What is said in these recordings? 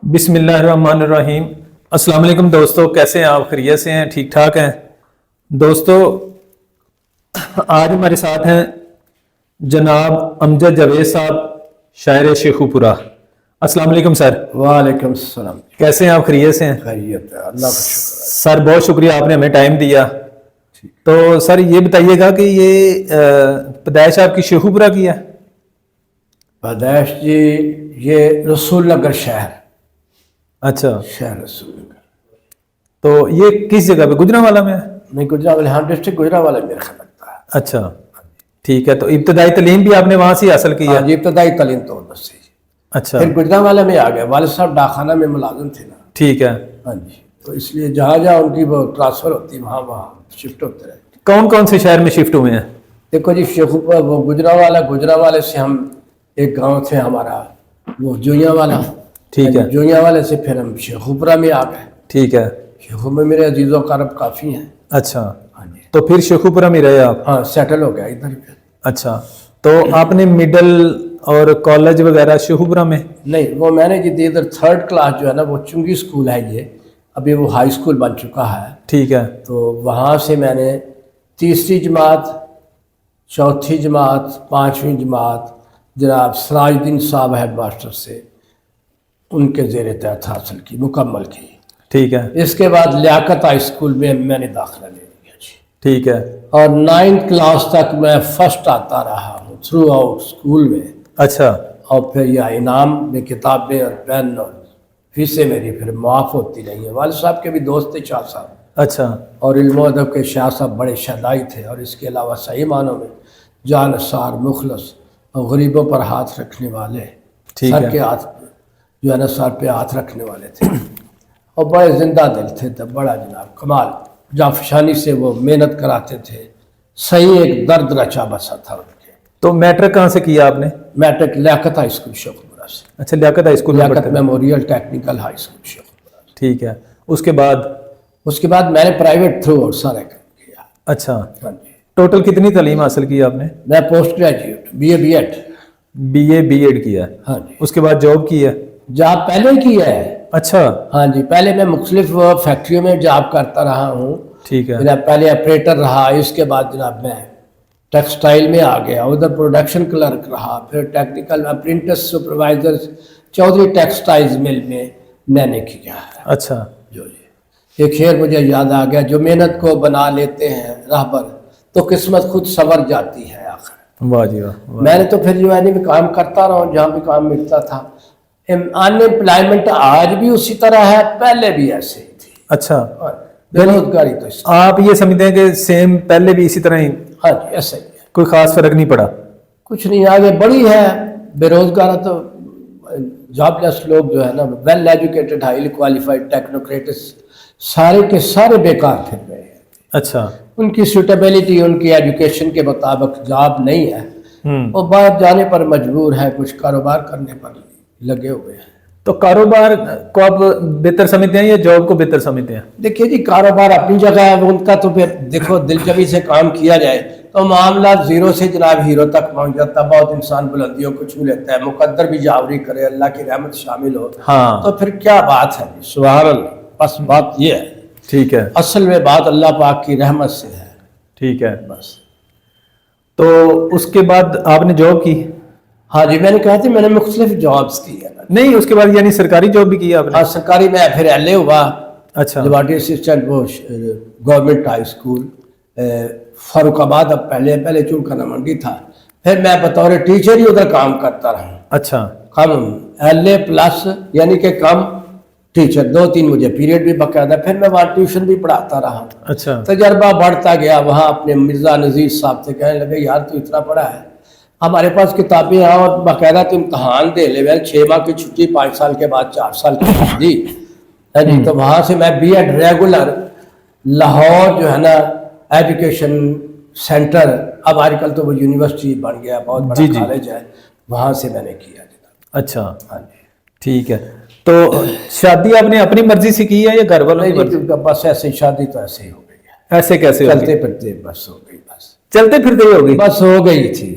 بسم اللہ الرحمن الرحیم۔ السلام علیکم دوستو، کیسے ہیں آپ؟ خیریت سے ہیں؟ ٹھیک ٹھاک ہیں دوستو؟ آج ہمارے ساتھ ہیں جناب امجد جاوید صاحب، شاعر شیخو پورہ۔ السلام علیکم سر۔ وعلیکم السلام۔ کیسے ہیں آپ؟ خیریت سے ہیں؟ خیریت ہے، اللہ کا شکر ہے۔ سر بہت شکریہ، آپ نے ہمیں ٹائم دیا۔ تو سر یہ بتائیے گا کہ یہ پیدائش آپ کی شیخو پورہ کی ہے؟ پیدائش جی یہ رسول نگر شہر، اچھا، شہر رسول نگر۔ تو یہ کس جگہ پہ؟ گجرانوالہ میں ہے؟ نہیں، گجرانوالہ، ہاں ڈسٹرکٹ گجرانوالہ میرا خیال لگتا ہے۔ اچھا ٹھیک ہے، تو ابتدائی تعلیم بھی آپ نے وہاں سے ہی حاصل کی ہے؟ ہاں جی، ابتدائی تعلیم تو ادھر سے۔ اچھا پھر گجرانوالہ میں آ گیا، والد صاحب ڈاکخانہ میں ملازم تھے نا۔ ٹھیک ہے۔ ہاں جی، تو اس لیے جہاں جہاں ان کی وہ ٹرانسفر ہوتی وہاں وہاں شفٹ ہوتے رہے۔ کون کون سے شہر میں شفٹ ہوئے ہیں؟ دیکھو جی، شیخوپورہ وہ گجرانوالہ سے ہم ایک گاؤں تھے ہمارا وہ جوئیاں والا۔ ٹھیک ہے جوئیاں والے سے پھر ہم شیخوپورہ میں آ گئے۔ ٹھیک ہے۔ شیخو میں میرے عزیز و اقارب کافی ہیں۔ اچھا، ہاں جی، تو پھر شیخو پورہ میں رہے آپ؟ ہاں سیٹل ہو گیا ادھر ہی پھر۔ اچھا، تو آپ نے مڈل اور کالج وغیرہ شیخو پورہ میں؟ نہیں، وہ میں نے جی ادھر تھرڈ کلاس جو ہے نا وہ چنگی اسکول ہے، یہ ابھی وہ ہائی اسکول بن چکا ہے۔ ٹھیک ہے۔ تو وہاں سے میں نے تیسری جماعت، چوتھی جماعت، پانچویں جماعت جناب سراج الدین صاحب ہیڈ ماسٹر سے ان کے زیر تحت حاصل کی، مکمل کی۔ ٹھیک ہے۔ اس کے بعد لیاقت ہائی اسکول میں نے داخلہ لے لیا جی، ٹھیک ہے۔ اور 9th کلاس تک میں فرسٹ آتا رہا ہوں تھرو آؤٹ اسکول میں۔ اچھا، اور پھر یہ انعام میں کتابیں اور پین اور فیسیں میری پھر معاف ہوتی رہی ہیں۔ والد صاحب کے بھی دوست تھے شاہ صاحب، اچھا، اور علم و ادب کے شاہ صاحب بڑے شہدائی تھے، اور اس کے علاوہ صحیح معنوں میں جانثار، مخلص اور غریبوں پر ہاتھ رکھنے والے، ٹھیک سر ہے۔ کے ہاتھ جو ہے نا سر پہ ہاتھ رکھنے والے تھے، اور بڑے زندہ دل تھے، تب بڑا جناب کمال جافشانی سے وہ محنت کراتے تھے۔ صحیح ایک درد رچا بسا تھا ان کے۔ تو میٹرک کہاں سے کیا آپ نے؟ میٹرک لیاقت ہائی اسکول شیخوپورہ سے، اچھا، لیاقت ہائی اسکول میں لیاقت پڑھتے تھے؟ Memorial technical high school Sheikhupura سے۔ ٹھیک ہے، اس کے بعد؟ اس کے بعد میں نے پرائیویٹ تھرو اور سارا کام کیا۔ اچھا، ہاں جی، ٹوٹل کتنی تعلیم حاصل کی آپ نے؟ میں post graduate B Ed. B A B Ed کیا ہے؟ ہاں جی، اس کے بعد جاب کی ہے؟ جاب پہلے کی ہے۔ اچھا، ہاں جی، پہلے میں مختلف فیکٹریوں میں جاب کرتا رہا ہوں۔ ٹھیک ہے۔ میرا پہلے آپریٹر رہا، اس کے بعد جناب میں ٹیکسٹائل میں آ گیا، ادھر پروڈکشن کلرک رہا، پھر technical apprentice supervisor Chaudhry textiles mill میں نے کیا ہے۔ اچھا، جو یہ ایک خیر مجھے یاد آ گیا، جو محنت کو بنا لیتے ہیں راہبر تو قسمت خود سنور جاتی ہے آخر۔ واہ جی واہ۔ میں نے تو پھر جو ہے نہیں کام کرتا رہا ہوں جہاں بھی کام ملتا تھا۔ ان امپلائمنٹ آج بھی اسی طرح ہے، پہلے بھی ایسے ہی تھی۔ اچھا، بے روزگاری تو اس، آپ یہ سمجھتے ہیں کہ سیم پہلے بھی اسی طرح ہی، ہاں جی ایسا ہی ہے، کوئی خاص فرق نہیں پڑا؟ کچھ نہیں آگے بڑی ہے بے روزگار تو جاب لیس لوگ جو ہے نا، well educated highly qualified technocrats سارے کے سارے بیکار پھر رہے ہیں۔ اچھا، ان کی سوٹیبلٹی ان کی ایجوکیشن کے مطابق جاب نہیں ہے، اور باہر جانے پر مجبور ہے، کچھ کاروبار کرنے پر لگے ہوئے ہیں۔ تو کاروبار کو آپ بہتر سمجھتے ہیں یا جاب کو بہتر سمجھتے ہیں؟ دیکھیے جی، کاروبار اپنی جگہ ہے ان کا، تو پھر دیکھو دلجمی سے کام کیا جائے تو معاملات زیرو سے جناب ہیرو تک پہنچ جاتا ہے۔ بہت انسان بلندیوں کو چھو لیتا ہے، مقدر بھی جاوری کرے، اللہ کی رحمت شامل ہو ہاں، تو پھر کیا بات ہے جی، سبحان اللہ۔ بس بات یہ ہے، ٹھیک ہے، اصل میں بات اللہ پاک کی رحمت سے ہے ٹھیک ہے۔ بس۔ تو اس کے بعد آپ نے جاب کی؟ ہاں جی، میں نے کہا تھا میں نے مختلف جابس کی ہے۔ نہیں، اس کے بعد یعنی سرکاری جاب بھی کی آپ نے؟ ہاں سرکاری میں پھر ایل اے ہوا، اچھا، لیبارٹری اسسٹنٹ وہ گورنمنٹ ہائی اسکول فاروق آباد، اب پہلے چونکہ منڈی تھا، پھر میں بطور ٹیچر ہی ادھر کام کرتا رہا۔ اچھا، کم ایل اے پلس یعنی کہ کم ٹیچر، 2-3 مجھے پیریڈ بھی باقاعدہ، پھر میں وہاں ٹیوشن بھی پڑھاتا رہا۔ اچھا، تجربہ بڑھتا گیا، وہاں اپنے مرزا نذیر صاحب سے کہنے لگے یار تو اتنا پڑھا ہے، ہمارے پاس کتابیں ہیں اور باقاعدہ تو امتحان دے لے، 6 ماہ کی چھٹی، 5 سال کے بعد 4 سال کی شادی جی۔ تو وہاں سے میں بی ایڈ ریگولر لاہور جو ہے نا ایجوکیشن سینٹر، اب آج کل تو وہ یونیورسٹی بن گیا، بہت بڑا کالج ہے، وہاں سے میں نے کیا جناب۔ اچھا، ہاں جی، ٹھیک ہے۔ تو شادی آپ نے اپنی مرضی سے کی ہے یا گھر والوں کی مرضی؟ بس ایسے شادی تو ایسے ہی ہو گئی ہے، ایسے کیسے ہو گئی؟ چلتے پھرتے بس ہو گئی، بس چلتے پھرتے ہی ہو گئی؟ بس ہو گئی تھی،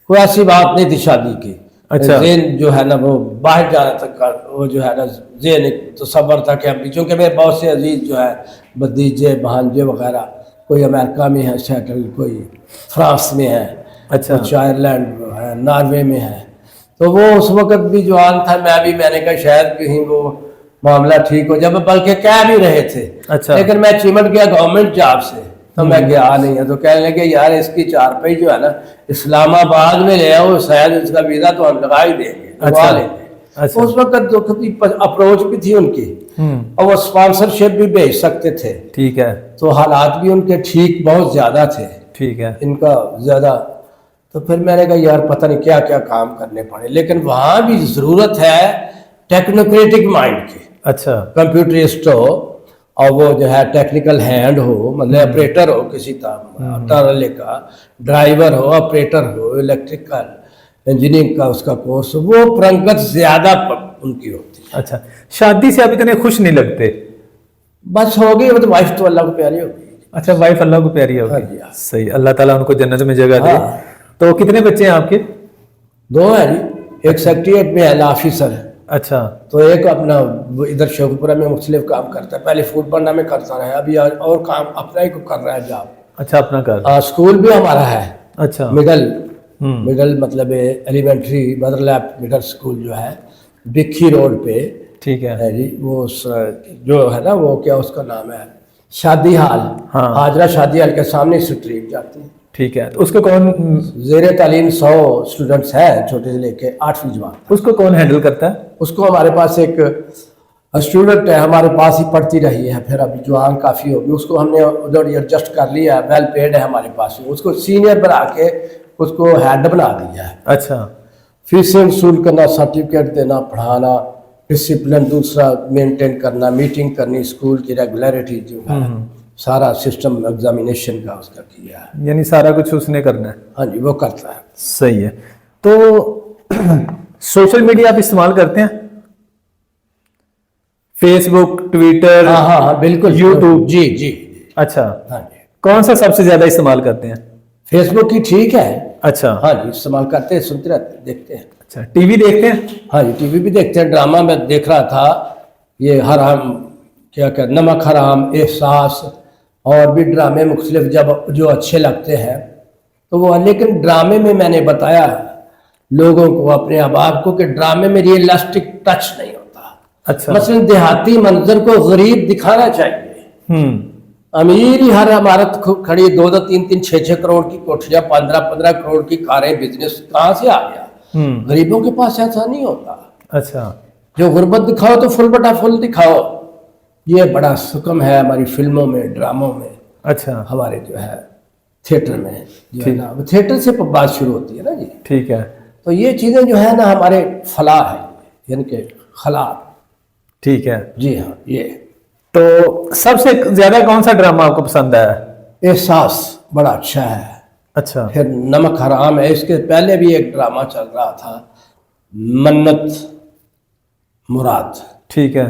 کوئی ایسی بات نہیں تھی شادی کی۔ اچھا ذہن جو ہے نا وہ باہر جانا تک کا وہ جو ہے نا ذہن ایک تصور تھا کہ ابھی چونکہ میرے بہت سے عزیز جو ہے بھتیجے بھانجے وغیرہ، کوئی امریکہ میں ہے سیٹل، کوئی فرانس میں ہے، اچھا کچھ آئرلینڈ میں ہے، ناروے میں ہے، تو وہ اس وقت بھی جوان تھا، میں نے کہا شاید کہیں وہ معاملہ ٹھیک ہو جب، بلکہ کہہ بھی رہے تھے، اچھا لیکن میں چمٹ گیا گورنمنٹ جاب سے تو میں گیا نہیں ہے، تو کہنے لگے یار اس کی چارپائی جو ہے نا اسلام آباد میں لے آؤ، شاید اس کا ویزا تو ہم لگا ہی دیں گے، لگوا لیں گے۔ اچھا اس وقت تو اپروچ بھی تھی ان کی اور وہ اسپانسرشپ بھی بھیج سکتے تھے، ٹھیک ہے تو حالات بھی ان کے ٹھیک بہت زیادہ تھے، ٹھیک ہے ان کا زیادہ، تو پھر میں نے کہا یار پتہ نہیں کیا کیا کام کرنے پڑے، لیکن وہاں بھی ضرورت ہے ٹیکنوکریٹک مائنڈ کی، اچھا کمپیوٹرسٹ ہو اور وہ جو ہے ٹیکنیکل ہینڈ ہو، مطلب آپریٹر ہو کسی طرح ٹرالے کا، ڈرائیور ہو، آپریٹر ہو، الیکٹریکل انجینئرنگ کا اس کا کورس، وہ پرنگت زیادہ ان کی ہوتی ہے۔ اچھا شادی سے آپ اتنے خوش نہیں لگتے؟ بس ہو گئی وہ تو وائف تو اللہ کو پیاری ہو گئی۔ اچھا وائف اللہ کو پیاری ہاں ہوگی، جی، ہاں۔ صحیح، اللہ تعالیٰ ان کو جنت میں جگہ دے۔ ہاں۔ تو کتنے بچے ہیں آپ کے؟ دو ہیں جی، ایک سیکریٹریٹ میں ہے آفیسر ہے، اچھا تو ایک اپنا وہ ادھر شیخوپورہ میں مختلف کام کرتا ہے، پہلے فوڈ پانڈا میں کرتا رہا ہے، ابھی اور کام اپنا ہی کو کر رہا ہے جاب۔ اچھا اپنا کر، اسکول بھی ہمارا ہے، اچھا مڈل مطلب elementary mother lab middle school جو ہے بکھی روڈ پہ ٹھیک ہے ہے جی، وہ جو ہے نا وہ کیا اس کا نام ہے شادی حال، ہاں۔ حاجرہ شادی حال کے سامنے اسٹریٹ جاتی ہے، ٹھیک ہے، اس کو کون زیر تعلیم 100 اسٹوڈنٹس ہیں چھوٹے سے لے کے 8ویں جماعت، اس کو کون ہینڈل کرتا ہے؟ اس کو ہمارے پاس ایک اسٹوڈنٹ ہے ہمارے پاس ہی پڑھتی رہی ہے، پھر ابھی جوان کافی ہوگی، اس کو ہم نے ادھر ایڈجسٹ کر لیا ہے، ویل پیڈ ہے ہمارے پاس، اس کو سینئر بنا کے اس کو ہیڈ بنا دیا ہے، اچھا فیسیں وصول کرنا، سرٹیفکیٹ دینا، پڑھانا، ڈسپلن دوسرا مینٹین کرنا، میٹنگ کرنی، اسکول کی ریگولیرٹی جو ہے سارا سسٹم ایگزامینیشن کا اس کا کیا ہے، یعنی سارا کچھ اس نے کرنا ہے، ہاں جی وہ کرتا ہے۔ صحیح ہے۔ تو سوشل میڈیا آپ استعمال کرتے ہیں؟ فیس بک، ٹویٹر، ہاں ہاں ہاں بالکل، یوٹیوب؟ جی جی اچھا ہاں جی، کون سا سب سے زیادہ استعمال کرتے ہیں؟ فیس بک کی ٹھیک ہے، اچھا ہاں جی استعمال کرتے ہیں، سنتے رہتے ہیں، دیکھتے ہیں، اچھا ٹی وی دیکھتے ہیں؟ ہاں جی ٹی وی بھی دیکھتے ہیں، ڈرامہ میں دیکھ رہا تھا یہ حرام کیا کہ نمک حرام، احساس اور بھی ڈرامے مختلف جب جو اچھے لگتے ہیں تو وہ، لیکن ڈرامے میں میں نے بتایا لوگوں کو اپنے احباب کو کہ ڈرامے میں ریئلسٹک ٹچ نہیں ہوتا، اچھا مثلا دیہاتی منظر کو غریب دکھانا چاہیے، امیر ہی ہر عمارت کھڑی 2-2 3-3 6-6 کروڑ کی کوٹھیاں، 15-15 کروڑ کی کاریں، بزنس کہاں سے آ گیا؟ غریبوں کے پاس ایسا نہیں ہوتا، اچھا جو غربت دکھاؤ تو فل بٹا فل دکھاؤ، یہ بڑا سکم ہے ہماری فلموں میں، ڈراموں میں، اچھا ہمارے جو ہے تھیٹر میں جو ہے نا، تھیٹر سے بات شروع ہوتی ہے نا جی، ٹھیک ہے تو یہ چیزیں جو ہے نا ہمارے فلاح ہے، یعنی کہ خلا، ٹھیک ہے۔ جی ہاں یہ تو سب سے زیادہ کون سا ڈرامہ آپ کو پسند آیا؟ احساس بڑا اچھا ہے، اچھا پھر نمک حرام ہے، اس کے پہلے بھی ایک ڈرامہ چل رہا تھا منت مراد، ٹھیک ہے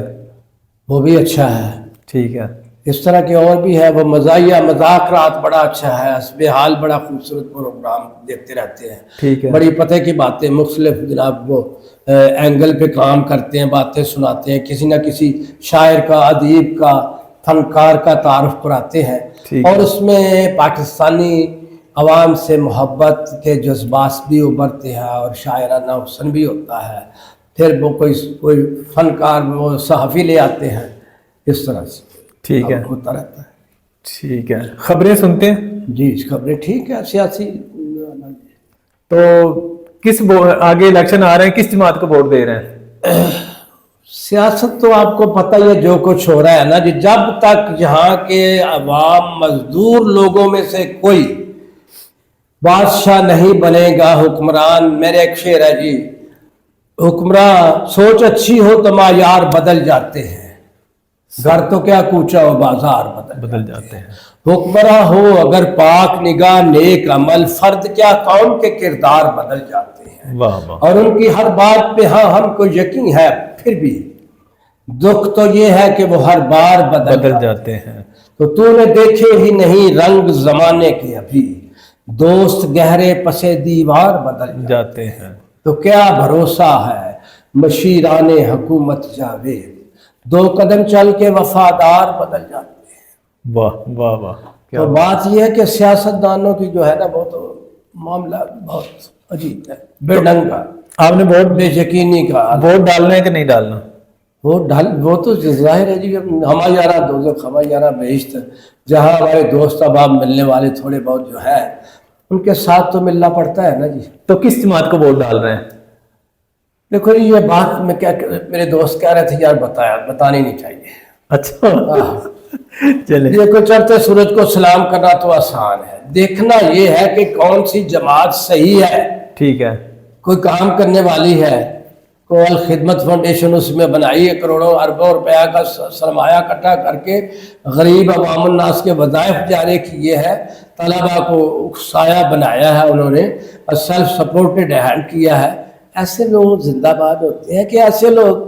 وہ بھی اچھا ہے، ٹھیک ہے اس طرح کے اور بھی ہے، وہ مزاحیہ مذاکرات بڑا اچھا ہے، حسب حال بڑا خوبصورت پروگرام دیکھتے رہتے ہیں، ٹھیک ہے بڑی پتہ کی باتیں مختلف جناب وہ اینگل پہ کام کرتے ہیں، باتیں سناتے ہیں، کسی نہ کسی شاعر کا، ادیب کا، فنکار کا تعارف کراتے ہیں، ٹھیک اور ہے اس میں پاکستانی عوام سے محبت کے جذبات بھی ابھرتے ہیں اور شاعرانہ حسن بھی ہوتا ہے، پھر وہ کوئی فنکار وہ صحافی لے آتے ہیں، اس طرح سے ٹھیک ہے ہوتا رہتا ہے۔ ٹھیک ہے، خبریں سنتے ہیں؟ جی خبریں ٹھیک ہے، سیاسی تو کس آگے الیکشن آ رہے ہیں، کس جماعت کو ووٹ دے رہے ہیں؟ سیاست تو آپ کو پتہ ہی ہے جو کچھ ہو رہا ہے نا جی، جب تک یہاں کے عوام مزدور لوگوں میں سے کوئی بادشاہ نہیں بنے گا، حکمران، میرے ایک شعر ہے جی، حکمراں سوچ اچھی ہو تو معیار بدل جاتے ہیں، گھر تو کیا کوچا ہو بازار بدل جاتے ہیں۔ حکمراں ہو اگر پاک نگاہ نیک عمل، فرد کیا قوم کے کردار بدل جاتے ہیں، واہ واہ، اور ان کی ہر بات پہ ہاں ہم کو یقین ہے، پھر بھی دکھ تو یہ ہے کہ وہ ہر بار بدل جاتے ہیں۔ تو نے دیکھے ہی نہیں رنگ زمانے کے ابھی، دوست گہرے پسے دیوار بدل جاتے جاتے ہیں۔ तो क्या भरोसा है मशीरान हुकूमत जावेद, 2 कदम चल के वफादार बदल जाते हैं। वाह वाह वाह, क्या तो बात यह है कि सियासतदानों की जो है ना वो तो मामला बहुत अजीब है, बेढंगा, आपने वोट बेयकीनी का। वोट डालना है कि नहीं डालना? वो तो जाहिर है जी, हमारा यारा दोज़ख, हमारा यारा बेहिश्त, जहाँ हमारे दोस्त अहबाब मिलने वाले थोड़े बहुत जो है उनके साथ तो मिलना पड़ता है ना जी। तो किस जमात को वोट डाल रहे हैं? देखो जी, ये बात मैं क्या, मेरे दोस्त कह रहे थे यार बतानी नहीं चाहिए। अच्छा चले, देखो, चढ़ते सूरज को सलाम करना तो आसान है, देखना ये है कि कौन सी जमात सही है, ठीक है। कोई काम करने वाली है, कोई अल खिदमत फाउंडेशन उसमें बनाई है, करोड़ों अरबों रुपया का सरमाया इकट्ठा करके गरीब अवामुन नास के वज़ाइफ जारी किए है, तलबा को उकसाया बनाया है उन्होंने, और सेल्फ सपोर्टेड हैंड किया है। ऐसे लोग जिंदाबाद होते हैं कि ऐसे लोग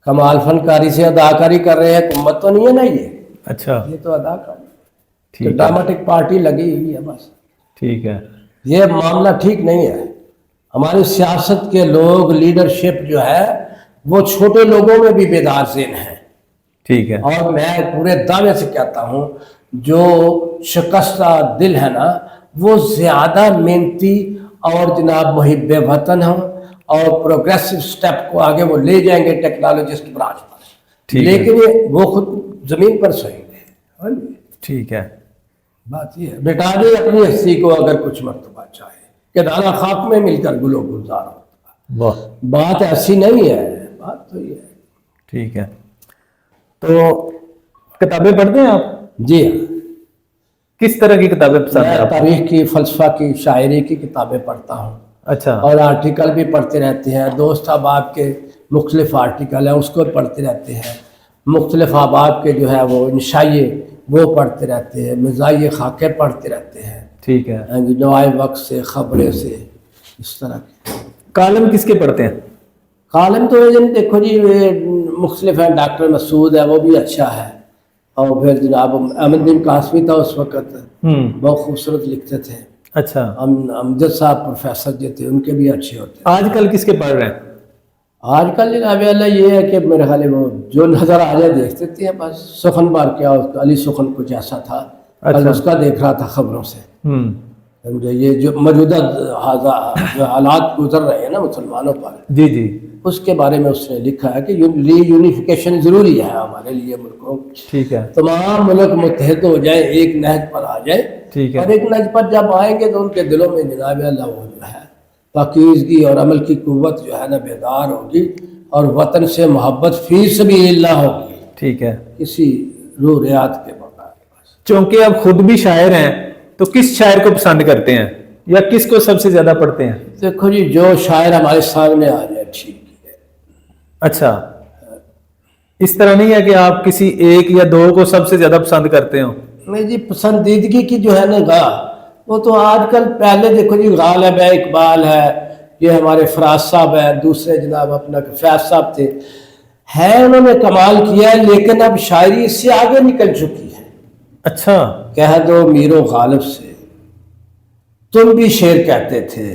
कमाल फनकारी से अदाकारी कर रहे हैं? हुकूमत तो नहीं है ना ये अच्छा तो अदाकारी, ठीक तो है, ड्रामेटिक पार्टी लगी हुई है बस। ठीक है। ये मामला ठीक नहीं है। हमारी सियासत के लोग, लीडरशिप जो है वो छोटे लोगों में भी बेदार ज़हन है। ठीक है, और मैं पूरे दावे से कहता हूँ, जो शिकस्ता दिल है ना वो ज़्यादा मेहनती और जनाब मुहिब वतन हो, और प्रोग्रेसिव स्टेप को आगे वो ले जाएंगे टेक्नोलॉजिस्ट ब्रांच पर, ठीक है। लेकिन ये वो खुद जमीन पर सही है। हाँ जी, ठीक है। बात ये है, बेटा दे अपनी हस्ती को अगर कुछ मर्तबा चाहे कि दाना खाक में मिलकर गुलो गुलजार हो। वाह, बात ऐसी नहीं है, बात तो ये है। ठीक है। तो किताबें पढ़ते हैं आप? जी हाँ, किस तरह की किताबें पसंद है मैं आपको? तारीख की, फलसफा की, शायरी की किताबें पढ़ता हूँ, अच्छा, और आर्टिकल भी पढ़ते रहते हैं। दोस्त अहबाब के मुख्तलिफ आर्टिकल हैं उसको पढ़ते रहते हैं, मुख्तलिफ अहबाब के जो है वो इंशाइए वो पढ़ते रहते हैं, मिजाइए खाके पढ़ते रहते हैं। ठीक है। हाँ जी, नवाए वक्त से, खबरें से, इस तरह के कॉलम किसके पढ़ते हैं? कॉलम तो देखो जी मुख्तलिफ हैं। डॉक्टर मसूद है, वो भी अच्छा है, और फिर जनाब अहमदुद्दीन कासमी था उस वक़्त, बहुत खूबसूरत लिखते थे। अच्छा, अमजद साहब प्रोफेसर जो थे उनके भी अच्छे होते हैं। आजकल किसके पढ़ रहे हैं? आजकल जनाब अल्लाह ये है कि मेरे ख्याल वो जो नज़र आ जाए देख देते हैं बस। सुखन बार क्या, उसका अली सुखन कुछ ऐसा था, कल उसका देख रहा था खबरों से। समझे, ये जो मौजूदा जो हालात गुजर रहे हैं ना मुसलमानों पर, जी जी, उसके बारे में उसने लिखा है कि रीयूनिफिकेशन ज़रूरी है हमारे लिए मुल्कों। ठीक है, तमाम मुल्क मुत्तहद हो जाए, एक नहज पर आ जाए, ठीक है। और एक नहज पर जब आएंगे तो उनके दिलों में जनाब अल्लाह वो जो है पाकीज़गी और अमल की कुव्वत जो है ना बेदार होगी, और वतन से मोहब्बत फी सबीलिल्लाह होगी, ठीक है। किसी रूह रियात के बगैर। चूंकि आप खुद भी शायर हैं, तो किस शायर को पसंद करते हैं या किसको सबसे ज्यादा पढ़ते हैं? देखो जी, जो शायर हमारे सामने आ जाए ठीक है। अच्छा, इस तरह नहीं है कि आप किसी एक या दो को सबसे ज्यादा पसंद करते हो? नहीं जी, पसंदीदगी की जो है ना गाह, वो तो आजकल, पहले देखो जी गालिब है, इकबाल है, ये हमारे फराज साहब है, दूसरे जनाब अपना फैज साहब थे, है उन्होंने कमाल किया है, लेकिन अब शायरी इससे आगे निकल चुकी है। अच्छा, कह दो मीरो गालिब से तुम भी शेर कहते थे,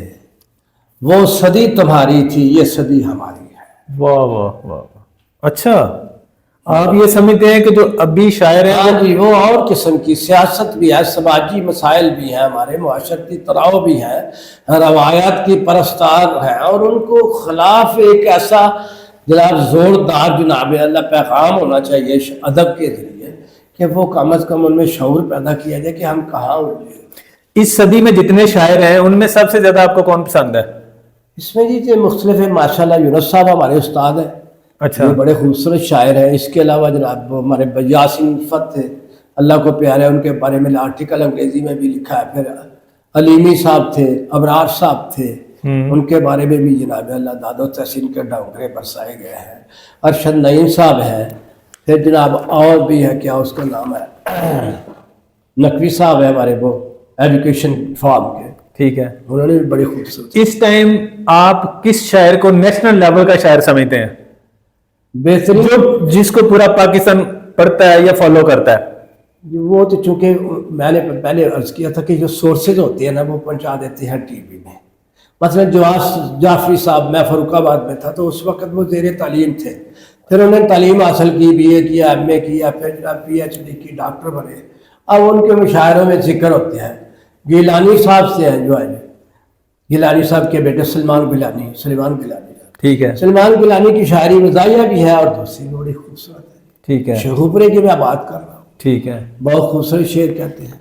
वो सदी तुम्हारी थी, ये सदी हमारी है। वाह वाह वाह वाह। अच्छा, आप ये समझते हैं कि जो अभी शायर हैं हाँ जी, वो और किस्म की सियासत भी है, समाजी मसाइल भी हैं, हमारे मुआशरती तनाव भी हैं, रवायात की परस्तार हैं, और उनको खिलाफ एक ऐसा जनाब जोरदार जनाब अल्लाह पैगाम होना चाहिए अदब के जरिए, कि वो कम अज़ कम उनमें शऊर पैदा किया जाए कि हम कहाँ उलझे। इस सदी में जितने शायर हैं उनमें सबसे ज्यादा आपको कौन पसंद है? इसमें जी जो मुख्तलिफ माशाल्लाह यूनुस साहब हमारे उस्ताद हैं, अच्छा, ये बड़े खूबसूरत शायर हैं। इसके अलावा जनाब हमारे यासीन फत थे, अल्लाह को प्यारे, उनके बारे में आर्टिकल अंग्रेजी में भी लिखा है। फिर अलीमी साहब थे, अबरार साहब थे, उनके बारे में भी जनाब अल्लाह दादो तहसीन के डोंगरे बरसाए गए हैं। अरशद नईम साहब हैं, फिर जनाब और भी है, क्या उसका नाम है, नकवी साहब है हमारे, वो एजुकेशन फॉर्म के, ठीक है। उन्होंने भी बड़ी खूबसूरत। इस टाइम आप किस शायर को नेशनल लेवल का शायर समझते हैं, बेहतरीन जो जिसको पूरा पाकिस्तान पढ़ता है या फॉलो करता है? वो तो चूंकि मैंने पहले अर्ज किया था कि जो सोर्सेज होते हैं ना वो पहुंचा देते हैं टीवी में, مثلا जाफरी साहब, मैं फरुखाबाद में था तो उस वक्त वो ज़ेर तालीम थे, फिर उन्होंने तालीम हासिल की, BA किया, MA किया, फिर जनाब PhD की, डॉक्टर बने। अब उनके मुशायरों में जिक्र होते हैं गिलानी साहब से हैं, जो है गिलानी साहब के बेटे सलमान गिलानी, ठीक है, सलमान गिलानी की शायरी मज़ाहिया भी है और दूसरी बड़ी खूबसूरत है। ठीक है, शेखुपुरे की मैं बात कर रहा हूँ, ठीक है, बहुत खूबसूरत शेर कहते हैं।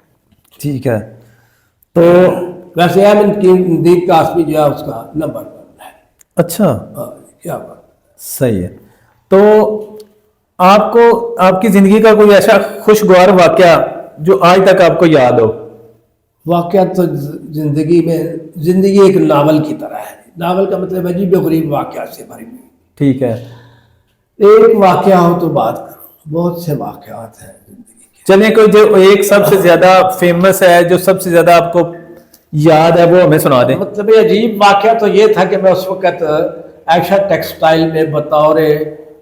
ठीक है। तो वैसे नदीक कासमी जो है उसका नंबर 1 है। अच्छा, क्या बात, सही है। तो आपको आपकी जिंदगी का कोई ऐसा खुशगवार वाकया जो आज तक आपको याद हो? वाकया तो जिंदगी एक नावल की तरह है। नावल का मतलब अजीब गरीब वाकया से भरी हुई। ठीक है, एक वाकया हो तो बात करो, बहुत से वाकयात हैं जिंदगी के। चलिए कोई जो एक सबसे ज्यादा फेमस है, जो सबसे ज्यादा आपको याद है, वो हमें सुना दें। मतलब ये अजीब वाकया तो ये था कि मैं उस वक्त ऐशा टेक्सटाइल में बतौर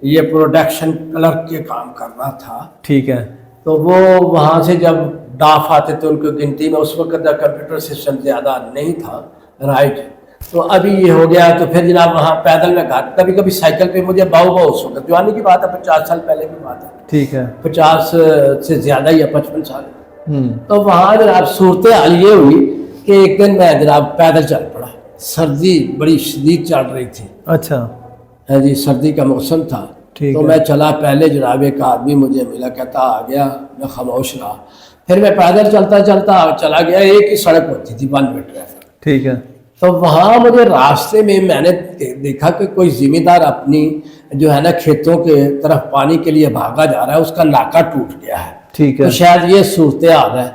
ये प्रोडक्शन क्लर्क के काम कर रहा था। ठीक है, तो वो वहाँ से जब डाफ आते थे उनकी गिनती में, उस वक्त कंप्यूटर सिस्टम ज़्यादा नहीं था, राइट। तो अभी ये हो गया, तो फिर जनाब वहाँ पैदल में घर, कभी कभी साइकिल पे, मुझे बाऊ उस वक्त जवानी की बात है, 50 साल पहले की बात है, ठीक है, 50 से ज़्यादा या 55 साल। तो वहाँ जनाब सूरत हाल ये हुई कि एक दिन मैं जनाब पैदल चल पड़ा, सर्दी बड़ी शदीद चल रही थी। अच्छा, है जी, सर्दी का मौसम था। ठीक तो है। मैं चला, पहले जनाब एक आदमी मुझे मिला, कहता आ गया, मैं खामोश रहा। फिर मैं पैदल चलता चलता चला गया, एक ही सड़क होती थी, 1 वे ट्रैफिक। ठीक है, तो वहाँ मुझे रास्ते में मैंने देखा कि कोई जिम्मेदार अपनी जो है ना खेतों के तरफ पानी के लिए भागा जा रहा है, उसका नाका टूट गया है। ठीक है, तो शायद ये सूरत हाल है।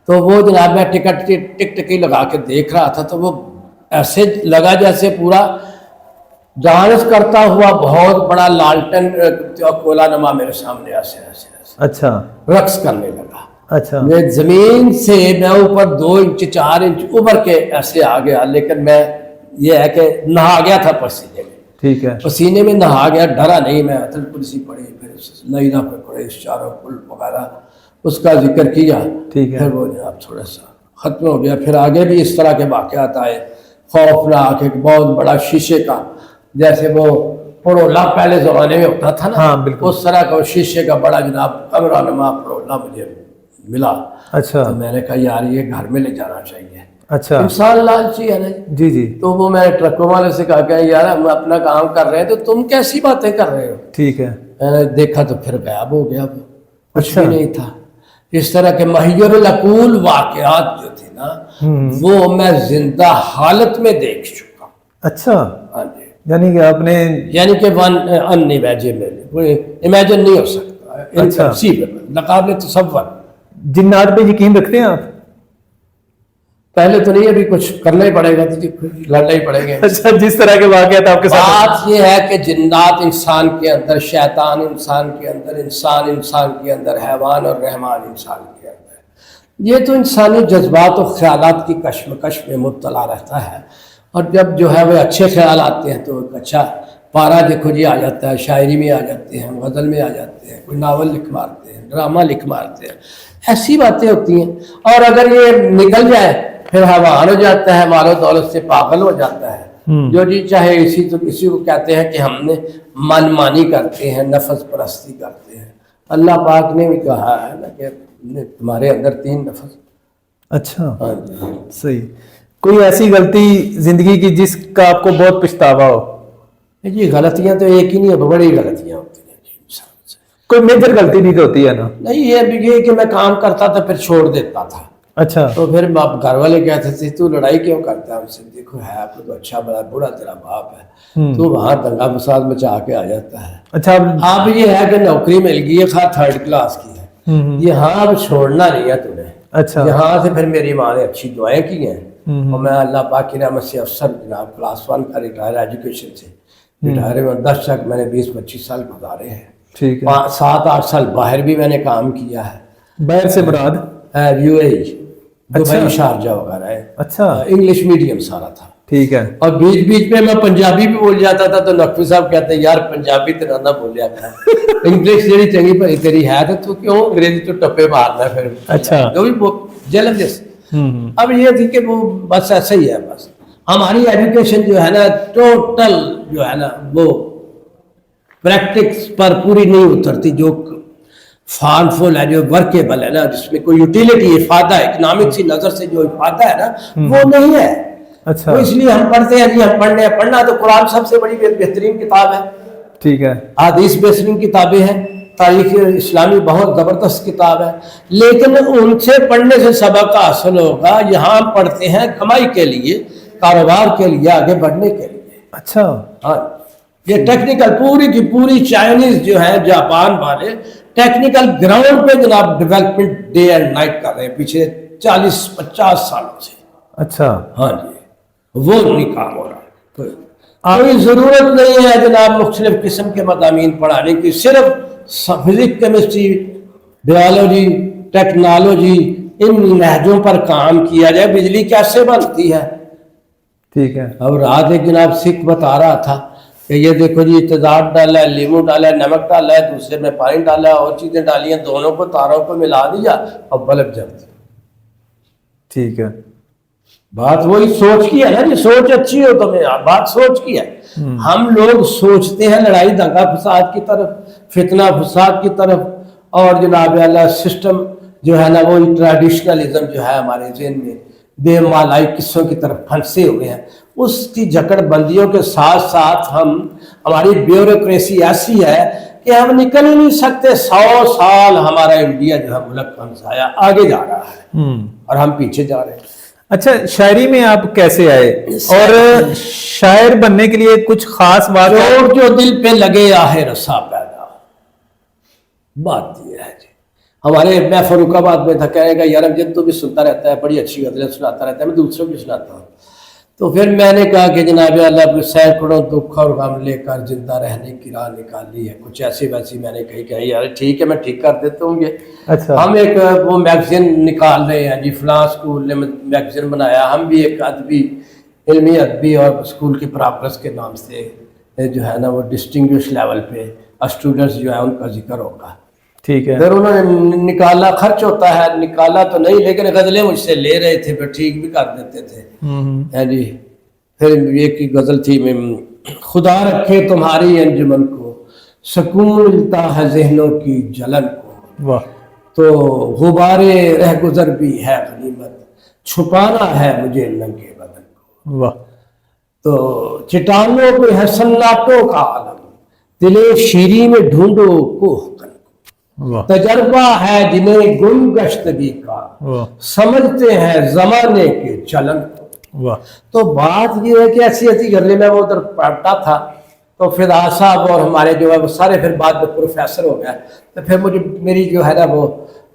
तो वो जनाब मैं टिकट लगा के देख रहा था, तो वो ऐसे लगा जैसे पूरा डांस करता हुआ बहुत बड़ा लालटेन कोला नमा मेरे सामने ऐसे ऐसे ऐसे अच्छा, रक्स करने लगा। अच्छा, मैं जमीन से मैं ऊपर 2 इंच 4 इंच उभर के ऐसे आ गया, लेकिन मैं ये है कि नहा गया था पसीने में। ठीक है, पसीने में नहा गया, डरा नहीं मैं। अतल पुलिसी पड़ी, फिर लईना पे पड़े, चारों पुल वगैरह उसका जिक्र किया। ठीक है, फिर वो जनाब थोड़ा सा खत्म हो गया। फिर आगे भी इस तरह के वाक़यात आए, खौफनाक, एक बहुत बड़ा शीशे का, जैसे वो पड़ोला पहले ज़माने में होता था ना, हाँ, बिल्कुल। उस तरह का शीशे का बड़ा जनाब कमरा नुमा पड़ोला मुझे मिला। अच्छा, तो मैंने कहा यार ये घर में ले जाना चाहिए। अच्छा, इंसान लालची है ना। जी जी, तो वो मैंने ट्रकों वाले से कहा कि यार हम अपना काम कर रहे हैं, तो तुम कैसी बातें कर रहे हो। ठीक है, मैंने देखा तो फिर गायब हो गया, वो कुछ अच्छा। भी नहीं था। इस तरह के महियरुल अकूल वाकयात जो थे ना, वो मैं जिंदा हालत में देख चुका हूँ। अच्छा, हाँ जी, यानी कि आपने, यानी कि वन अनइमेजिनेबल, इमेजिन नहीं हो सकता, इनकंसीवेबल, नाकाबिल तसव्वुर। जिन्नात पे यकीन रखते हैं आप? पहले तो नहीं, अभी कुछ करना ही पड़ेगा, तो जी लड़ना ही पड़ेगा। अच्छा, जिस तरह के वाकयात आपके साथ, बात यह है कि जिन्नात इंसान के अंदर, शैतान इंसान के अंदर, इंसान के अंदर, हैवान और रहमान इंसान के अंदर। ये तो इंसानी जज्बात और ख्यालात की कश्मकश में मुब्तला रहता है। और जब जो है वो अच्छे ख्याल आते हैं तो एक अच्छा पारा देखो जी आ जाता है, शायरी में आ जाते हैं, गज़ल में आ जाते हैं, कोई नावल लिख मारते हैं, ड्रामा लिख मारते हैं, ऐसी बातें होती हैं। और अगर ये निकल जाए फिर हैवान हो जाता है, मालो दौलत से पागल हो जाता है। जो जी चाहे इसी को कहते हैं कि हमने मनमानी करते हैं, नफस परस्ती करते हैं। अल्लाह पाक ने भी कहा है ना कि तुम्हारे अंदर 3 नफस। अच्छा, हाँ जी। सही। कोई ऐसी गलती जिंदगी की जिसका आपको बहुत पछतावा हो? जी गलतियां तो एक ही नहीं है, बड़ी गलतियां होती हैं जी इंसान से। कोई मेजर गलती नहीं तो होती है ना? नहीं, ये कि मैं काम करता था फिर छोड़ देता था। अच्छा, तो फिर घर वाले कहते थे तू लड़ाई क्यों करता है हमसे, देखो है आपको तो अच्छा बड़ा बुरा तेरा बाप है, तो वहां दंगा फसाद मचा के आ जाता है। अच्छा, अब ये है कि नौकरी मिल गई है, खा 3rd क्लास की है, यहाँ अब छोड़ना नहीं है तुम्हें। अच्छा, यहाँ से फिर मेरी माँ ने अच्छी दुआएं की हैं, और मैं अल्लाह पाक की रहमत से अफसर जनाब क्लास 1 का रिटायर एजुकेशन से रिटायर में 10 तक मैंने 20-25 साल गुजारे हैं। ठीक है। 7-8 साल बाहर भी मैंने काम किया है। बाहर से मुराद? UAE, अच्छा। दुबई, शारजा वगैरह है। अच्छा, इंग्लिश मीडियम सारा था। ठीक है। और बीच बीच में मैं पंजाबी भी बोल जाता था, तो नकवी साहब कहते हैं यार पंजाबी तेरा ना बोलिया कर, इंग्लिश जेडी चंगी भली तेरी है तो तू क्यों अंग्रेजी तो टप्पे मारना है फिर। अच्छा। जो भी जलन जैसे। अब ये थी कि वो बस ऐसा ही है बस। हमारी एजुकेशन जो है ना टोटल जो है ना वो प्रैक्टिस पर पूरी नहीं उतरती, जो फॉर्मफुल है, जो वर्केबल है ना, जिसमें कोई यूटिलिटी इफादा इकोनॉमिक सी नजर से जो इफादा है ना वो नहीं है। अच्छा, तो इसलिए हम पढ़ते हैं जी, हम पढ़ना तो कुरान सबसे बड़ी बेहतरीन किताब है, ठीक है, हदीस बेहतरीन किताबें हैं, तारीख इस्लामी बहुत ज़बरदस्त किताब है, लेकिन उनसे पढ़ने से सबक हासिल होगा। यहाँ हम पढ़ते हैं कमाई के लिए, कारोबार के लिए, आगे बढ़ने के लिए। अच्छा, हाँ, ये टेक्निकल पूरी की पूरी चाइनीज जो है, जापान वाले टेक्निकल ग्राउंड पे जनाब डेवलपमेंट डे एंड नाइट कर रहे हैं पिछले 40-50 सालों से। अच्छा, हाँ जी, वो नहीं काम हो रहा। कोई ज़रूरत नहीं है जनाब मुख्तलिफ किस्म के मज़ामीन पढ़ाने की, सिर्फ फिजिक्स, केमिस्ट्री, बायोलॉजी, टेक्नोलॉजी, इन लहजों पर काम किया जाए। बिजली कैसे बनती है, ठीक है, अब रात एक जनाब सिख बता रहा था कि ये देखो जी तेजाब डाला है, लीमू डाला है, नमक डाला है, दूसरे में पानी डाला है, और चीज़ें डाली हैं, दोनों को तारों को मिला दिया और बल्ब जलती। ठीक है, बात वही सोच की है ना जी, सोच अच्छी हो तो मैं बात सोच की है। हम लोग सोचते हैं लड़ाई दंगा फसाद की तरफ, फितना फसाद की तरफ, और जनाब अल्लाह सिस्टम जो है ना वो ट्रेडिशनलिज्म जो है हमारे ज़हन में बेमालाई किस्सों की तरफ फंसे हुए हैं। उसकी जकड़बंदियों के साथ साथ हमारी ब्यूरोक्रेसी ऐसी है कि हम निकल ही नहीं सकते। 100 साल हमारा इंडिया जो है मुल्क हमसाया आगे जा रहा है और हम पीछे जा रहे हैं। अच्छा, शायरी में आप कैसे आए, और शायर बनने के लिए कुछ खास बात है? चोट जो दिल पे लगे आहे रसा पैदा, बात ये है जी। हमारे मैं फरुखाबाद में था, कहने का यार अमजद तो भी सुनता रहता है, बड़ी अच्छी गज़लें सुनाता रहता है, मैं दूसरों की सुनाता हूँ। तो फिर मैंने कहा कि जनाब अल्लाह सैकड़ों दुख और गम लेकर जिंदा रहने की राह निकाली है, कुछ ऐसी वैसी मैंने कही यार ठीक है मैं ठीक कर देता हूँ ये। अच्छा, हम एक वो मैगजीन निकाल रहे हैं जी, फलां स्कूल ने मैगजीन बनाया, हम भी एक अदबी इल्मी अदबी और स्कूल की प्रोग्रेस के नाम से जो है ना वो डिस्टिंग्विश लेवल पे स्टूडेंट्स जो है उनका जिक्र होगा। ठीक है, फिर उन्होंने निकाला, खर्च होता है, निकाला तो नहीं, लेकिन गज़लें मुझसे ले रहे थे, फिर ठीक भी कर देते थे। है जी। फिर एक की गज़ल थी, मैं खुदा रखे तुम्हारी अंजुमन को, सुकून मिलता है ज़हनों की जलन को, वाह, तो गुबारे रह गुजर भी है गनीमत, छुपाना है मुझे नंगे बदन को, वाह, तो चट्टानों पे है सन्नाटों का आलम, दिले शीरी में ढूंढो कोहकन, वाह, तजर्बा है जिन्हें गुम गश्तगी का, वाह, समझते हैं जमाने के चलन को। वाह, तो बात ये है कि ऐसी ऐसी गज़लें में वो उधर पढ़ता था, तो फिदा साहब और हमारे जो है वो सारे फिर बाद में प्रोफेसर हो गए। तो फिर मुझे मेरी जो है ना वो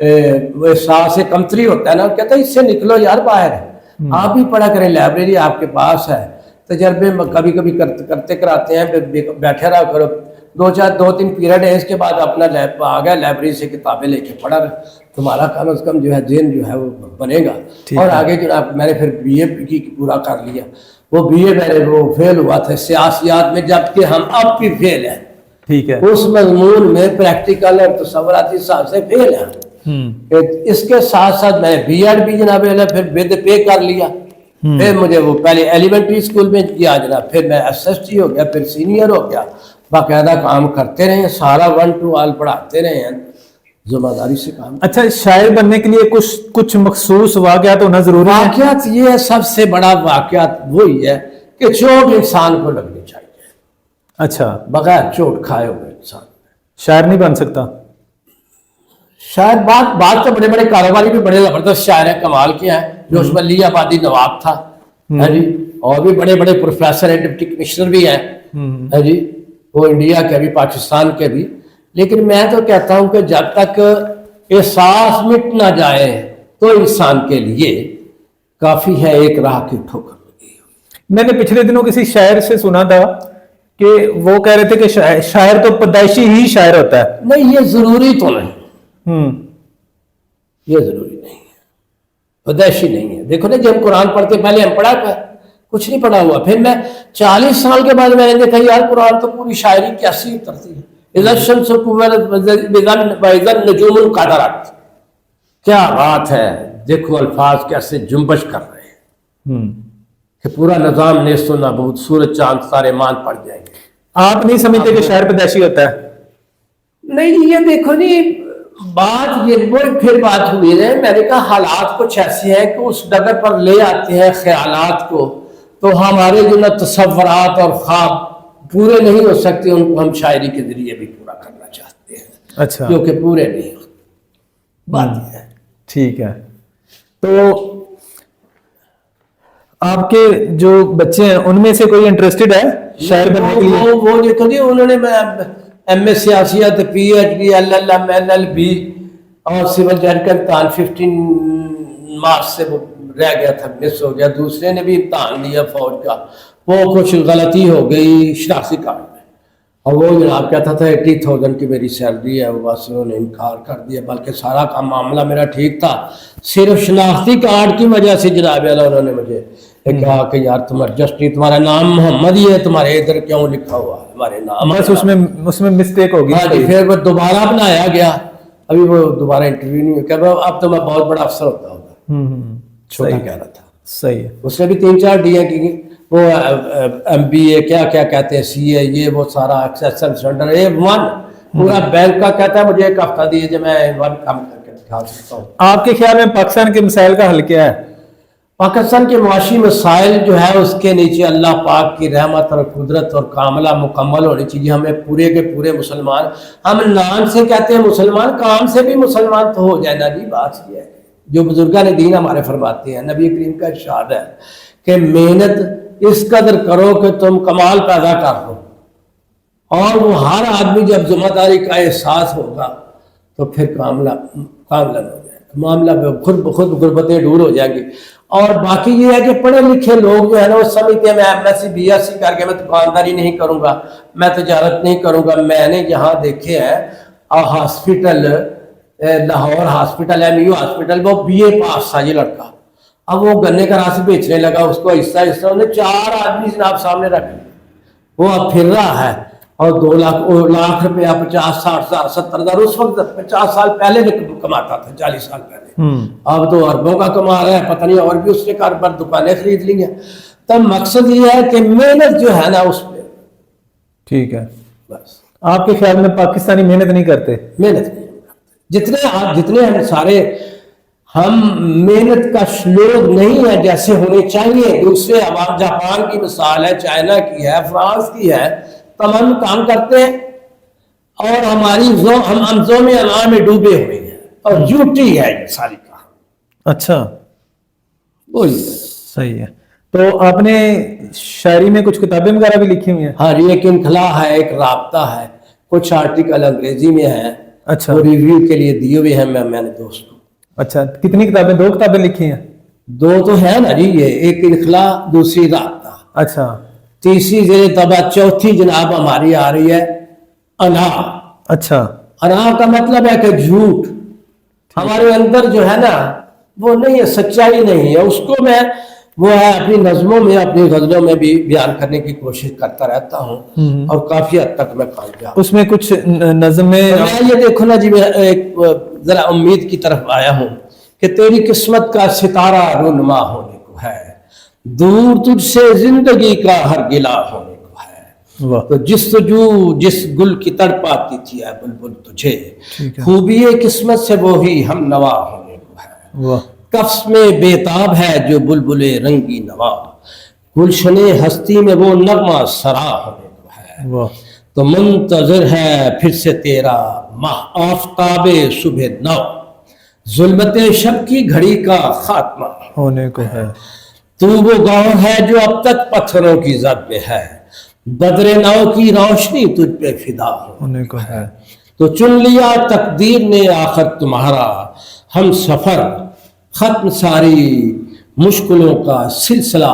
एहसास कमतरी होता है ना, कहते हैं इससे निकलो यार बाहर, आप भी पढ़ा करें, लाइब्रेरी आपके पास है, तजर्बे कभी कभी करते कराते हैं, बैठे रहा करो, 2-3 पीरियड है, इसके बाद अपना लैब आ गया, लाइब्रेरी से किताबें लेके पढ़ा रहे, तुम्हारा कम अज़ कम जो है जेन जो है वो बनेगा। और आगे जो मैंने फिर बीए की पूरा कर लिया, वो बीए मेरे वो फेल हुआ था सियासियात में, जबकि हम अब भी फेल हैं। ठीक है, उस मजमून में प्रैक्टिकल और तसव्वुराती हिसाब से फेल हैं। इसके साथ साथ मैंने बीएड भी जनाब फिर विद पे कर लिया। फिर मुझे वो पहले एलिमेंट्री स्कूल में किया जनाब, फिर मैं एसएसटी हो गया, फिर सीनियर हो गया, बाकायदा काम करते रहे, सारा 1 to all पढ़ाते रहे हैं, जिम्मेदारी से काम। अच्छा, शायर बनने के लिए कुछ मखसूस वाक़यात होना जरूरी है? वाक़यात ये है, सबसे बड़ा वाक़यात वही है कि चोट इंसान को लगनी चाहिए। अच्छा, बगैर चोट खाए हुए इंसान शायर नहीं बन सकता? शायद बात तो बड़े बड़े कारोबारी भी बड़े जबरदस्त शायर हैं, कमाल के हैं, जो उसमें अली आबादी नवाब था, है जी, और भी बड़े बड़े प्रोफेसर हैं, डिप्टी कमिश्नर भी हैं, है जी, वो इंडिया के भी पाकिस्तान के भी। लेकिन मैं तो कहता हूं कि जब तक एहसास मिट ना जाए तो इंसान के लिए काफी है एक राह की ठोकर लगी। मैंने पिछले दिनों किसी शायर से सुना था कि वो कह रहे थे कि शायर तो पैदाइशी ही शायर होता है। नहीं, ये जरूरी तो नहीं, ये जरूरी नहीं है, पैदाइशी नहीं है। देखो ना, जब कुरान पढ़ते पहले हम पढ़ा था, कुछ नहीं पढ़ा हुआ, फिर मैं 40 साल के बाद मैंने देखा यार कुरान तो पूरी शायरी कैसी उतरती है। क्या बात है, देखो अल्फाज कैसे जुम्बश कर रहे हैं, کہ پورا نظام نیست و نابود، سورج چاند سارے مان پڑ جائیں گے. آپ نہیں سمجھتے کہ شہر پیدائشی ہوتا ہے؟ نہیں یہ دیکھو نہیں بات یہ وہ پھر بات ہوئی ہے. میں نے کہا حالات کچھ ایسے ہیں کہ اس ڈگر پر لے آتے ہیں خیالات کو، تو ہمارے جو نا تصورات اور خواب پورے نہیں ہو سکتے، ان کو ہم شاعری کے ذریعے بھی پورا کرنا چاہتے ہیں. اچھا، جو کہ پورے نہیں ہوتے. بات یہ ہے. ٹھیک ہے. تو آپ کے جو بچے ہیں ان میں سے کوئی انٹرسٹڈ ہے شاعر بننے کے لیے؟ وہ دیکھو جی انہوں نے ایم اے سیاسیات، P H D, L L M, L L B اور سول جج کا امتحان 15 مارچ سے وہ رہ گیا تھا، مس ہو گیا. دوسرے نے بھی امتحان دیا فوج کا، وہ کچھ غلطی ہو گئی شناختی کارڈ میں، اور وہ جناب کہتا تھا 80,000 کی میری سیلری ہے. وہ بس انہوں نے انکار کر دیا، بلکہ سارا کا معاملہ میرا ٹھیک تھا. صرف شناختی کارڈ کی وجہ سے جناب اعلیٰ انہوں نے مجھے کہا کہ یار تم ایڈجسٹ نہیں، تمہارا نام محمد ہی ہے، تمہارے ادھر کیوں لکھا ہوا ہے ہمارے نام؟ بس اس میں مسٹیک ہوگی. ہاں جی. پھر وہ دوبارہ بنایا گیا، ابھی وہ دوبارہ انٹرویو نہیں ہوا. کہ اب تو میں بہت بڑا افسر ہوتا ہوگا، چھوٹا کہہ رہا تھا. صحیح ہے. اس نے بھی 3-4 ڈی اے کی، وہ ایم بی اے کیا کیا کہتے ہیں، سی اے، یہ وہ سارا ایکسیسن سینٹر A1 پورا بینک کا. کہتا ہے مجھے ایک ہفتہ دیجیے میں A1 کام کر کے دکھا سکتا ہوں. آپ کے خیال میں پاکستان کے مسائل کا حل کیا ہے؟ پاکستان کے معاشی مسائل جو ہے اس کے نیچے اللہ پاک کی رحمت اور قدرت اور کاملہ مکمل ہونی چاہیے. ہمیں پورے کے پورے مسلمان، ہم نام سے کہتے ہیں مسلمان، کام سے بھی مسلمان تو ہو جائے نا جی. بات یہ ہے جو بزرگان دین ہمارے فرماتے ہیں، نبی کریم کا ارشاد ہے کہ محنت اس قدر کرو کہ تم کمال پیدا کر لو. اور وہ ہر آدمی جب ذمہ داری کا احساس ہوگا تو پھر کاملہ ہو جائے گا، معاملہ خود بخود غربتیں دور ہو جائیں گی. اور باقی یہ ہے کہ پڑھے لکھے لوگ جو ہے نا وہ سمجھتے ہیں میں M S C B S C کر کے میں دکانداری نہیں کروں گا، میں تجارت نہیں کروں گا. میں نے یہاں دیکھے ہیں hospital, Lahore hospital, M U hospital, وہ بی اے پاس تھا یہ لڑکا. اب وہ گنے کا رس بیچنے لگا، اس کو آہستہ آہستہ انہیں 4 آدمی جناب سامنے رکھ لیا. وہ اب پھر رہا ہے اور 2 لاکھ روپیہ 50 60 ہزار 70 ہزار اس وقت 50 سال پہلے کماتا تھا، 40 سال پہلے. اب تو اربوں کا کما رہا ہے، پتہ نہیں اور بھی اس نے کار پر دکانیں خرید لی ہیں. تب مقصد یہ ہے کہ محنت جو ہے نا اس پہ. ٹھیک ہے. بس آپ کے خیال میں پاکستانی محنت نہیں کرتے؟ محنت نہیں کرتے. جتنے ہم سارے ہم محنت کا لوگ نہیں ہے جیسے ہونے چاہیے. دوسرے عوام، جاپان کی مثال ہے، چائنا کی ہے، فرانس کی ہے، تمام کام کرتے ہیں اور ہماری ہم زوم انعام میں ڈوبے ہوئے ہیں اور جھوٹی ہے یہ ساری کہانی. اچھا، وہی صحیح ہے. تو آپ نے شاعری میں کچھ کتابیں وغیرہ بھی لکھی ہوئی ہیں؟ ہاں، ایک انخلا ہے، ایک رابطہ ہے، کچھ آرٹیکل انگریزی میں ہیں. اچھا، وہ ریویو کے لیے دیے ہوئے ہیں میں نے دوست کو. اچھا. کتنی کتابیں؟ 2 کتابیں لکھی ہیں؟ 2 تو ہے نا جی، یہ ایک انخلا، دوسری رابطہ. اچھا، تیسری زیر طبع، چوتھی جناب ہماری آ رہی ہے انا. اچھا. انا کا مطلب ہے کہ جھوٹ ہمارے اندر جو ہے نا وہ نہیں ہے، سچائی نہیں ہے. اس کو میں وہ ہے اپنی نظموں میں، اپنی غزلوں میں بھی بیان کرنے کی کوشش کرتا رہتا ہوں اور کافی حد تک میں کامیاب. اس میں کچھ نظم میں یہ دیکھو نا جی، میں ایک ذرا امید کی طرف آیا ہوں کہ تیری قسمت کا ستارہ رونما ہونے کو ہے، دور تجھ سے زندگی کا ہر گلا ہونے کو ہے. تو جس گل کی تڑپاتی تھی اے بلبل تجھے، خوبی قسمت سے وہی ہم نوا ہونے کو ہے. کفس میں بیتاب ہے جو بلبل رنگی نوا، گلشن ہستی میں وہ نغمہ سرا ہونے کو ہے. تو منتظر ہے پھر سے تیرا ماہ آفتاب صبح نو، ظلمت شب کی گھڑی کا خاتمہ ہونے کو ہے. تو وہ گاؤں ہے جو اب تک پتھروں کی زد میں ہے، بدر نو کی روشنی تجھ پہ فدا ہونے کو ہے. تو چن لیا تقدیر نے آخر تمہارا ہم سفر، ختم ساری مشکلوں کا سلسلہ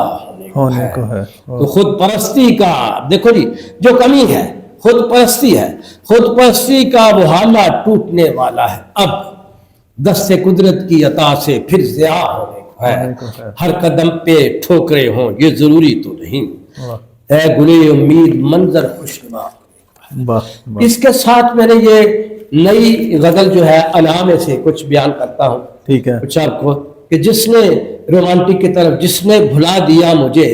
ہونے کو ہے. تو خود پرستی کا دیکھو جی جو کمی ہے، خود پرستی ہے. خود پرستی کا وہ حالہ ٹوٹنے والا ہے، اب دست قدرت کی عطا سے پھر ضیاء ہونے کو ہے. ہر قدم پہ ٹھوکرے ہوں یہ ضروری تو نہیں، اے گلے امید منظر خوشنما. اس کے ساتھ میں نے یہ نئی غزل جو ہے انا میں سے کچھ بیان کرتا ہوں. ٹھیک ہے. کچھ آپ کو کہ جس نے रोमांटिक की तरफ, जिसने भुला दिया मुझे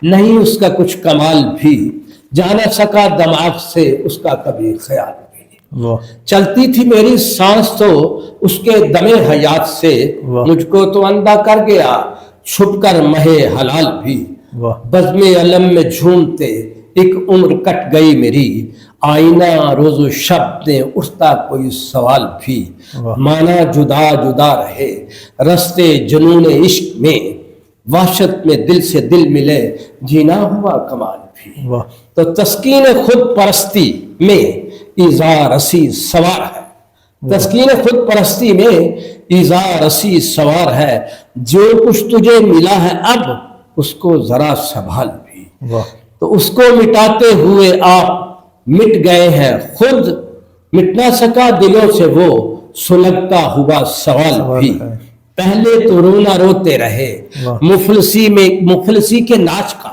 नहीं उसका कुछ कमाल भी, जा न सका दिमाग से उसका कभी ख्याल भी। वाह चलती थी मेरी सांस तो उसके दमे हयात से, वाह। मुझको तो अंधा कर गया छुप कर महे हलाल भी। वाह बज़्म अलम में झूमते एक उम्र कट गई मेरी, आईना रोज़ो शब ने उठता कोई सवाल भी। वाह। माना जुदा जुदा रहे रस्ते जुनून इश्क में, वहशत में दिल से दिल मिले जीना हुआ कमाल भी। वाह तो तस्कीन खुद परस्ती में ईज़ा रसी सवार है, तस्कीन खुद परस्ती में ईज़ा रसी सवार है, जो कुछ तुझे मिला है अब उसको जरा संभाल भी। वाह तो उसको मिटाते हुए आप मिट गए हैं खुद, मिट ना सका दिलों से वो सुलगता हुआ सवाल भी। है। पहले तो रोना रोते रहे वाह। मुफलसी के नाच का,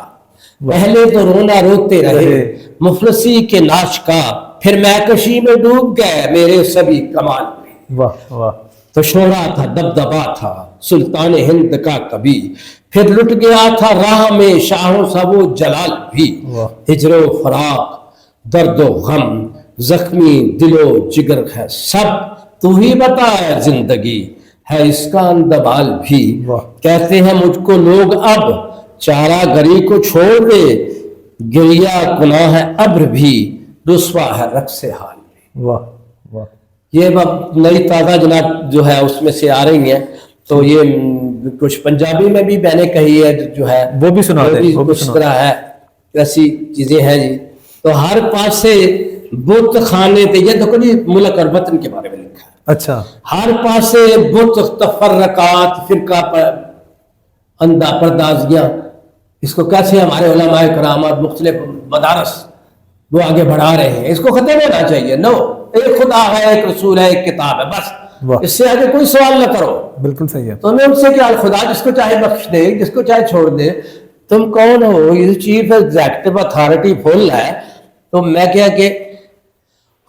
पहले तो रोना रोते रहे मुफलसी के नाच का, फिर मैकशी में डूब गए मेरे सभी कमाल भी। वाह वाह तो शोहरा था दबदबा था सुल्तान हिंद का कभी, फिर लुट गया था राह में शाहों सा वो जलाल भी। वाह। हिजरो फराक दर्दो गम जख्मी दिलो जिगर है सब, तू ही बता है जिंदगी है इसका अंदबाल भी। वाह। कहते हैं मुझको लोग अब चारा गरी को छोड़ दे, गिरिया गुनाह है अब्र भी रुस्वा है रक्स हाल भी। वाह वाह ये अब नई ताज़ा जनाब जो है उसमें से आ रही हैं, तो ये कुछ पंजाबी में भी मैंने कही है जो है वो भी सुना दें, वो भी कुछ सुना तरह है, ऐसी चीजें हैं जी। तो हर पास से बुत खाने थे, ये देखो जी मुल्क और वतन के बारे में लिखा है। अच्छा हर पास से बुत तफर्रकात फिरका अंधा परदाजियां, इसको कैसे हमारे उलमाए कराम और मुख्तलिफ मदारस वो आगे बढ़ा रहे हैं, इसको खत्म होना चाहिए। नो, एक खुदा है, एक रसूल है, एक किताब है, वाह। बस इससे आगे कोई सवाल न करो। बिल्कुल सही है। तो मैं उनसे क्या, खुदा जिसको चाहे बख्श दे जिसको चाहे छोड़ दे, तुम कौन हो? ये चीफ एग्जेक्टिव अथॉरिटी फुल है। तो मैं क्या कि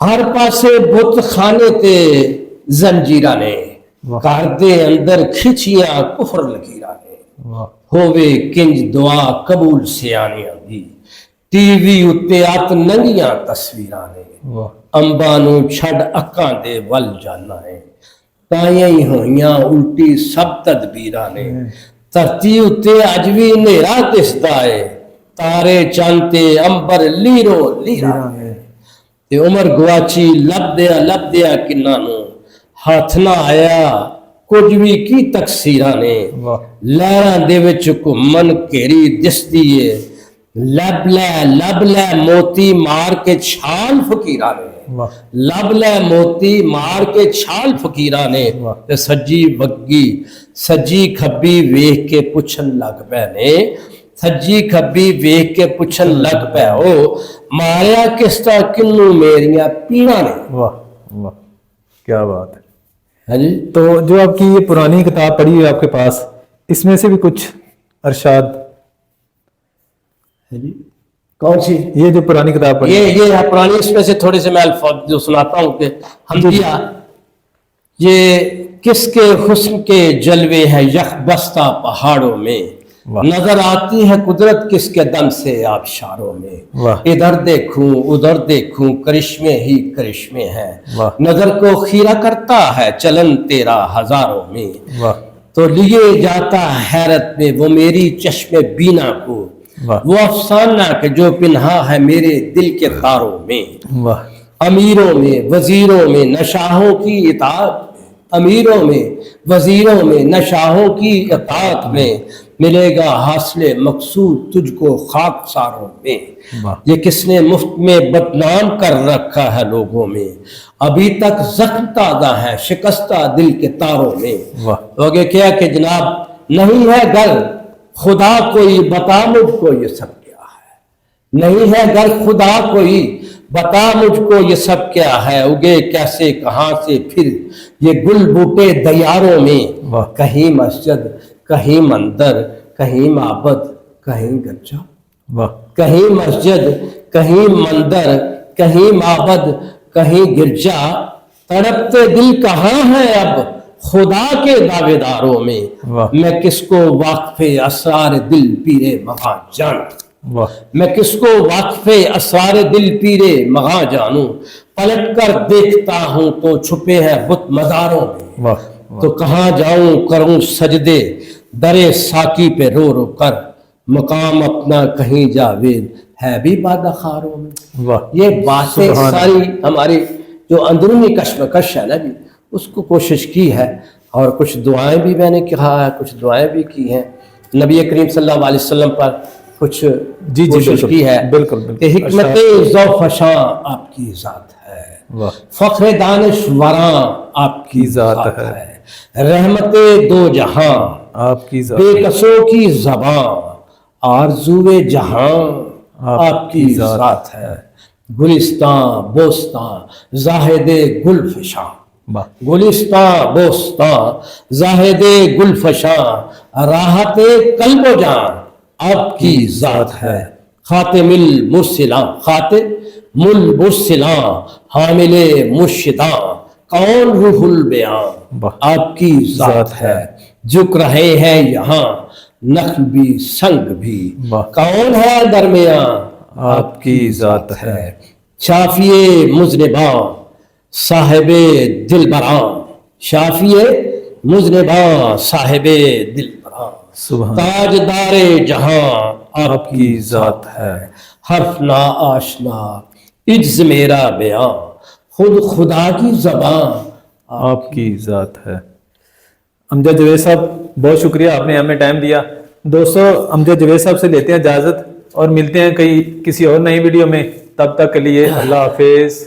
हर पासे बुत खाने ते जंजीरा ने, वाह। कर दे अंदर खिचियां कुफर लकीरा ने, वाह होवे किंज दुआ कबूल सियानियां दी, टीवी उत्ते अत नंगियां तस्वीरां ने, वाह अंबां नूं छड़ अक्कां दे वल जाना है, ताइयां ही होइयां उल्टी सब तदबीरां ने, धरती उत्ते अज भी हनेरा दिसदा है, तारे चंद अंबर लीरो लीरा ने, ते उमर गवाची लभदिया किन्ना नूं हथ ना आया कुछ भी की तकसीरां ने, वाह लहरां दे विच घुमन घेरी दिसदी है, लब ले मोती मार के छाल फकीरां ने, वाह लब ले मोती मार के छाल फकीरां ने, वाह। ते सज्जी वग्गी सज्जी खब्बी वेख के पुछन लग पै ने, सज्जी खब्बी वेख के पुछन लग पै ओ, मारिया किसता किन्नू मेरियां पीड़ा ने। वाह वाह क्या बात है। है जी। तो जो आपकी ये पुरानी किताब पड़ी है आपके पास, इसमें से भी कुछ अरशाद, है जी। कौन सी? ये जो पुरानी किताब पड़ी ये है पुरानी, इसमें से थोड़े से मैं अल्फाज जो सुनाता हूँ कि हमदिया, ये किसके हुस्न के जलवे हैं यकबस्ता पहाड़ों में, वाह। नजर आती है कुदरत किसके दम से आबशारों में, वाह। इधर देखूं उधर देखूं करिश्मे ही करिश्मे हैं, वाह। नजर को खीरा करता है चलन तेरा हजारों में, वाह तो लिए जाता है हैरत में वो मेरी चश्मे बीना को, वाह वो अफसाना के जो पिन्हा है मेरे दिल के तारों में, वाह अमीरों में वजीरों में नशाहों की इताअत, अमीरों में वजीरों में नशाहों की इताअत में, मिलेगा हासिल मकसूद तुझको खाकसारों में, वाह ये किसने मुफ्त में बदनाम कर रखा है लोगों में, अभी तक जख्म ताज़ा है शिकस्ता दिल के तारों में। वाह तो आगे क्या कि जनाब नहीं है घर खुदा कोई बता मुझको ये सब क्या है, नहीं है घर खुदा कोई बता मुझको ये सब क्या है, उगे कैसे कहाँ से फिर ये गुल बूटे दयारों में, वाह। कहीं मस्जिद कहीं मंदिर कहीं माबद कहीं गिरजा, वाह कहीं मस्जिद कहीं मंदिर कहीं माबद कहीं गिरजा, तड़पते दिल कहाँ है अब खुदा के दावेदारों में वाह मैं किसको वाक़फ़े असरार दिल पीरे मगा जानूं, वाह मैं किसको वाक़फ़े असरार दिल पीरे मगा जानूं। पलट कर देखता हूं तो छुपे हैं बुत मज़ारों में, वाह तो कहाँ जाऊं करूं सजदे दरे साकी पे रो रो कर, मकाम अपना कहीं जावेद है भी बादखारों में। वाह ये बातें सुभान सारी हमारी जो अंदरूनी कश्मकश है ना जी, उसको कोशिश की है। और कुछ दुआएं भी मैंने कहा है, कुछ दुआएं भी की हैं नबी करीम सल्लल्लाहु अलैहि वसल्लम पर, कुछ जी कोशिश बिल्कुल की है। बिल्कुल बिल्कुल। कि हिकमत ज़ौफ़शां आपकी ज़ात है, वाह फ़ख्र दानिशवरां आपकी ज़ात है, रहमते दो जहां आपकी ज़ात बेकसों की ज़बां, आरज़ूए जहां आपकी ज़ात ज़ात है। गुलिस्तां बोस्तां ज़ाहिदे गुलफशां, वाह गुलिस्तां बोस्तां ज़ाहिदे गुलफशां, राहते कल्बो जां आपकी ज़ात है। खातिमुल मुरसिलां, खातिमुल मुरसिलां, हामिले मुर्शिदां, कौन रूहुल बयां वाह आपकी ज़ात है। झुक रहे हैं यहाँ नख्ल भी संग भी, वाह कौन है दरमियां आपकी ज़ात है। शाफिए मुज़निबा साहिबे दिलबरां, शाफिए मुज़निबा साहिबे दिलबरां, सुभान ताजदारे जहां आपकी ज़ात है। हर्फ ना आशना इज्ज मेरा बयां, खुद खुदा की ज़बां आपकी ज़ात है। अमजद जवेद साहब बहुत शुक्रिया, आपने हमें टाइम दिया। दोस्तों अमजद जवेद साहब से लेते हैं इजाज़त और मिलते हैं किसी और नई वीडियो में। तब तक के लिए अल्लाह हाफिज़।